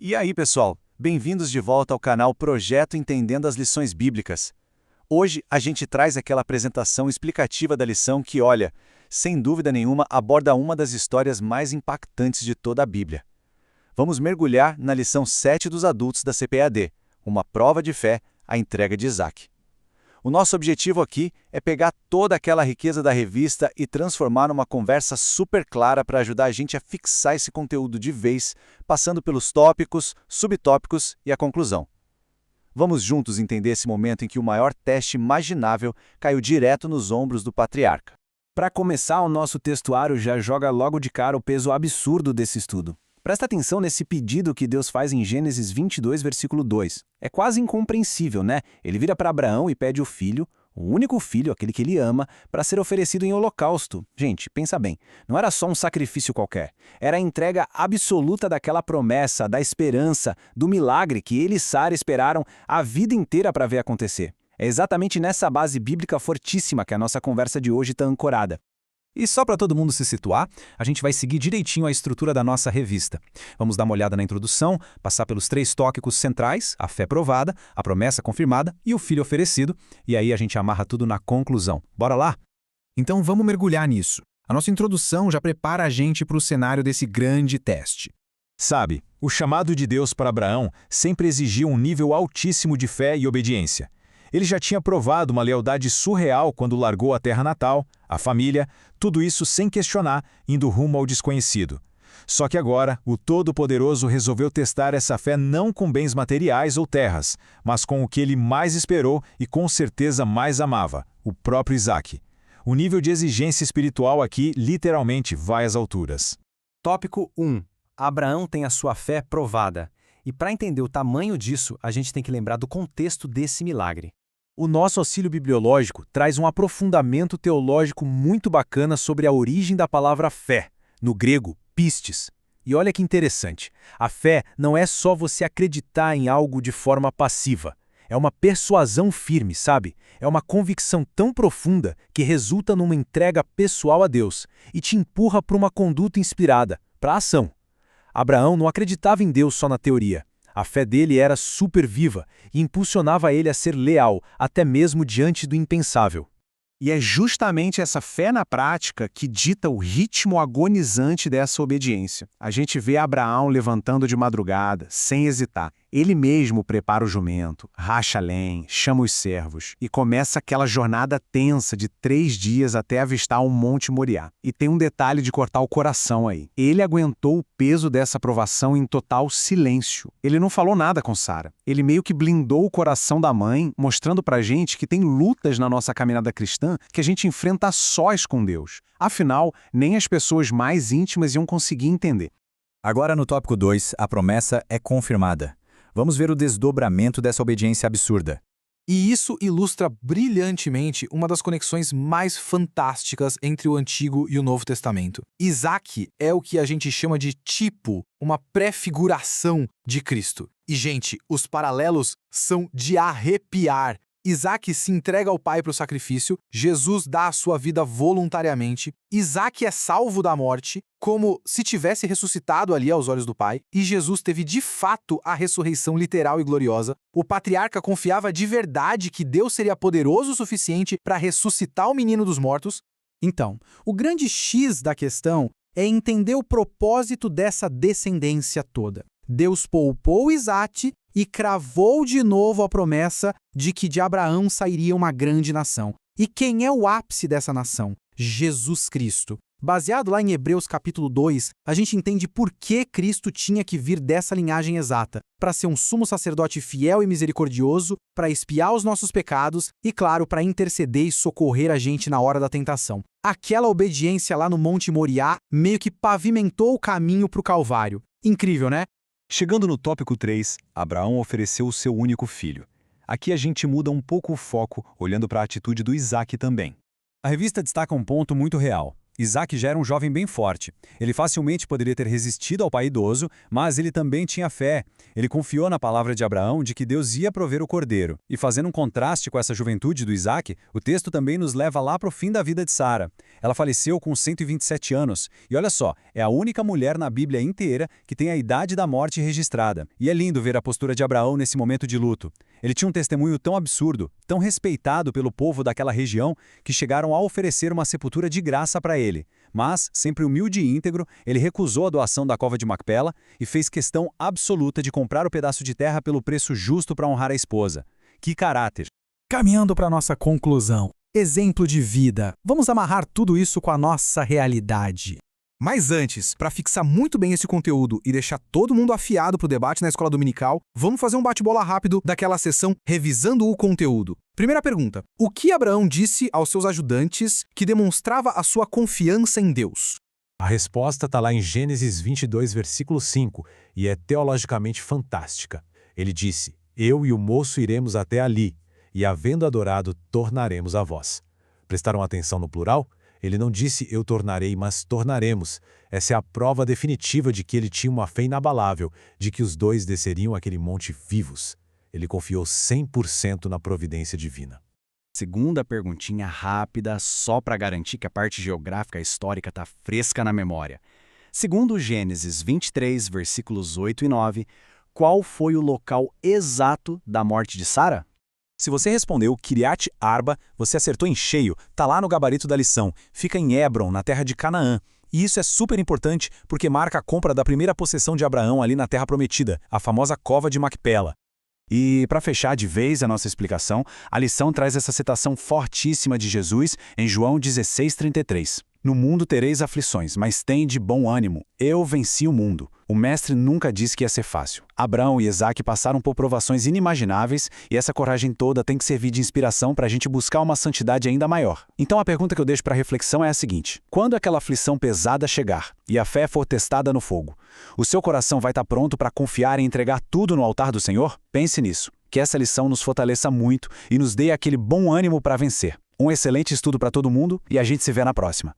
E aí, pessoal? Bem-vindos de volta ao canal Projeto Entendendo as Lições Bíblicas. Hoje a gente traz aquela apresentação explicativa da lição que, olha, sem dúvida nenhuma aborda uma das histórias mais impactantes de toda a Bíblia. Vamos mergulhar na lição 7 dos adultos da CPAD, uma prova de fé, a entrega de Isaac. O nosso objetivo aqui é pegar toda aquela riqueza da revista e transformar numa conversa super clara para ajudar a gente a fixar esse conteúdo de vez, passando pelos tópicos, subtópicos e a conclusão. Vamos juntos entender esse momento em que o maior teste imaginável caiu direto nos ombros do patriarca. Para começar, o nosso textuário já joga logo de cara o peso absurdo desse estudo. Presta atenção nesse pedido que Deus faz em Gênesis 22, versículo 2. É quase incompreensível, né? Ele vira para Abraão e pede o filho, o único filho, aquele que ele ama, para ser oferecido em holocausto. Gente, pensa bem, não era só um sacrifício qualquer. Era a entrega absoluta daquela promessa, da esperança, do milagre que ele e Sara esperaram a vida inteira para ver acontecer. É exatamente nessa base bíblica fortíssima que a nossa conversa de hoje está ancorada. E só para todo mundo se situar, a gente vai seguir direitinho a estrutura da nossa revista. Vamos dar uma olhada na introdução, passar pelos 3 tópicos centrais, a fé provada, a promessa confirmada e o filho oferecido, e aí a gente amarra tudo na conclusão. Bora lá? Então vamos mergulhar nisso. A nossa introdução já prepara a gente para o cenário desse grande teste. Sabe, o chamado de Deus para Abraão sempre exigiu um nível altíssimo de fé e obediência. Ele já tinha provado uma lealdade surreal quando largou a terra natal, a família, tudo isso sem questionar, indo rumo ao desconhecido. Só que agora, o Todo-Poderoso resolveu testar essa fé não com bens materiais ou terras, mas com o que ele mais esperou e com certeza mais amava, o próprio Isaac. O nível de exigência espiritual aqui literalmente vai às alturas. Tópico 1. Abraão tem a sua fé provada. E para entender o tamanho disso, a gente tem que lembrar do contexto desse milagre. O nosso auxílio bibliológico traz um aprofundamento teológico muito bacana sobre a origem da palavra fé, no grego, pistes. E olha que interessante, a fé não é só você acreditar em algo de forma passiva. É uma persuasão firme, sabe? É uma convicção tão profunda que resulta numa entrega pessoal a Deus e te empurra para uma conduta inspirada, para a ação. Abraão não acreditava em Deus só na teoria. A fé dele era super viva e impulsionava ele a ser leal, até mesmo diante do impensável. E é justamente essa fé na prática que dita o ritmo agonizante dessa obediência. A gente vê Abraão levantando de madrugada, sem hesitar. Ele mesmo prepara o jumento, racha a lenha, chama os servos e começa aquela jornada tensa de 3 dias até avistar o Monte Moriá. E tem um detalhe de cortar o coração aí. Ele aguentou o peso dessa provação em total silêncio. Ele não falou nada com Sara. Ele meio que blindou o coração da mãe, mostrando pra gente que tem lutas na nossa caminhada cristã que a gente enfrenta a sós com Deus. Afinal, nem as pessoas mais íntimas iam conseguir entender. Agora no tópico 2, a promessa é confirmada. Vamos ver o desdobramento dessa obediência absurda. E isso ilustra brilhantemente uma das conexões mais fantásticas entre o Antigo e o Novo Testamento. Isaac é o que a gente chama de tipo, uma prefiguração de Cristo. E, gente, os paralelos são de arrepiar. Isaac se entrega ao pai para o sacrifício, Jesus dá a sua vida voluntariamente, Isaac é salvo da morte, como se tivesse ressuscitado ali aos olhos do pai, e Jesus teve de fato a ressurreição literal e gloriosa. O patriarca confiava de verdade que Deus seria poderoso o suficiente para ressuscitar o menino dos mortos. Então, o grande X da questão é entender o propósito dessa descendência toda. Deus poupou Isaac e cravou de novo a promessa de que de Abraão sairia uma grande nação. E quem é o ápice dessa nação? Jesus Cristo. Baseado lá em Hebreus capítulo 2, a gente entende por que Cristo tinha que vir dessa linhagem exata, para ser um sumo sacerdote fiel e misericordioso, para expiar os nossos pecados e, claro, para interceder e socorrer a gente na hora da tentação. Aquela obediência lá no Monte Moriá meio que pavimentou o caminho para o Calvário. Incrível, né? Chegando no tópico 3, Abraão ofereceu o seu único filho. Aqui a gente muda um pouco o foco, olhando para a atitude do Isaac também. A revista destaca um ponto muito real. Isaac já era um jovem bem forte. Ele facilmente poderia ter resistido ao pai idoso, mas ele também tinha fé. Ele confiou na palavra de Abraão de que Deus ia prover o cordeiro. E fazendo um contraste com essa juventude do Isaac, o texto também nos leva lá para o fim da vida de Sara. Ela faleceu com 127 anos. E olha só, é a única mulher na Bíblia inteira que tem a idade da morte registrada. E é lindo ver a postura de Abraão nesse momento de luto. Ele tinha um testemunho tão absurdo, tão respeitado pelo povo daquela região, que chegaram a oferecer uma sepultura de graça para ele. Mas, sempre humilde e íntegro, ele recusou a doação da cova de Macpela e fez questão absoluta de comprar o pedaço de terra pelo preço justo para honrar a esposa. Que caráter! Caminhando para nossa conclusão. Exemplo de vida. Vamos amarrar tudo isso com a nossa realidade. Mas antes, para fixar muito bem esse conteúdo e deixar todo mundo afiado para o debate na escola dominical, vamos fazer um bate-bola rápido daquela sessão Revisando o Conteúdo. Primeira pergunta: o que Abraão disse aos seus ajudantes que demonstrava a sua confiança em Deus? A resposta está lá em Gênesis 22, versículo 5, e é teologicamente fantástica. Ele disse: eu e o moço iremos até ali, e havendo adorado, tornaremos a vós. Prestaram atenção no plural? Ele não disse eu tornarei, mas tornaremos. Essa é a prova definitiva de que ele tinha uma fé inabalável, de que os dois desceriam aquele monte vivos. Ele confiou 100% na providência divina. Segunda perguntinha rápida, só para garantir que a parte geográfica e histórica está fresca na memória. Segundo Gênesis 23, versículos 8 e 9, qual foi o local exato da morte de Sara? Se você respondeu Kiriat Arba, você acertou em cheio, tá lá no gabarito da lição. Fica em Hebron, na terra de Canaã. E isso é super importante porque marca a compra da primeira possessão de Abraão ali na Terra Prometida, a famosa cova de Macpela. E para fechar de vez a nossa explicação, a lição traz essa citação fortíssima de Jesus em João 16:33. No mundo tereis aflições, mas tende bom ânimo. Eu venci o mundo. O mestre nunca disse que ia ser fácil. Abraão e Isaac passaram por provações inimagináveis e essa coragem toda tem que servir de inspiração para a gente buscar uma santidade ainda maior. Então a pergunta que eu deixo para reflexão é a seguinte: quando aquela aflição pesada chegar e a fé for testada no fogo, o seu coração vai estar pronto para confiar e entregar tudo no altar do Senhor? Pense nisso. Que essa lição nos fortaleça muito e nos dê aquele bom ânimo para vencer. Um excelente estudo para todo mundo e a gente se vê na próxima.